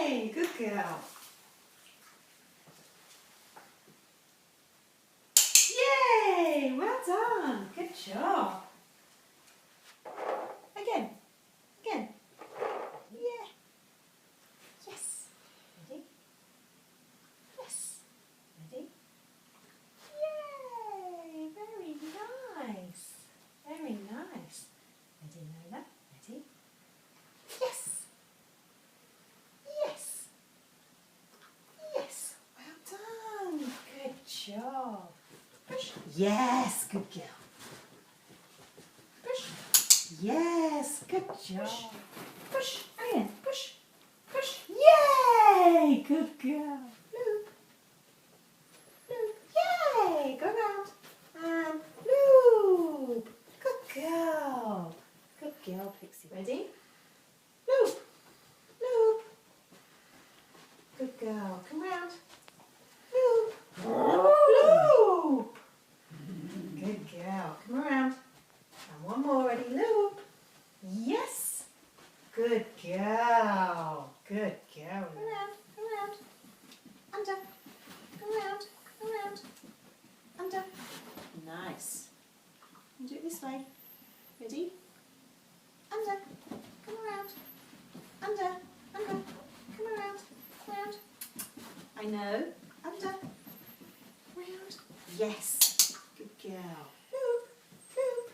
Yay! Good girl. Yay! Well done. Good job. Again. Again. Yeah. Yes. Ready? Yes. Ready? Yay! Very nice. Very nice. Ready, Lola? Ready? Yes. Yes. Yes. Well done. Good job. Push. Yes. Good girl. Push. Yes. Good job. Push. Again. Push. Push. Yay! Good girl. Loop. Loop. Yay! Go round. And loop. Good girl. Good girl, Pixie. Ready? Loop. Loop. Good girl. Come round. Loop. Loop. Good girl. Come around. And one more. Ready? Loop. Yes. Good girl. Good girl. Come around. Come around. Under. Come around. Come around. Under. Nice. And do it this way. Ready? Under. Come around. Under. Under. Come around. Round. I know. Under. Round. Yes. Good girl. Loop. Loop.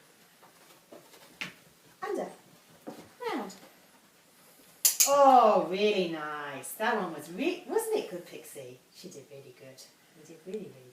Under. Round. Oh, really nice. That one was wasn't it good, Pixie? She did really good. You did really, really good.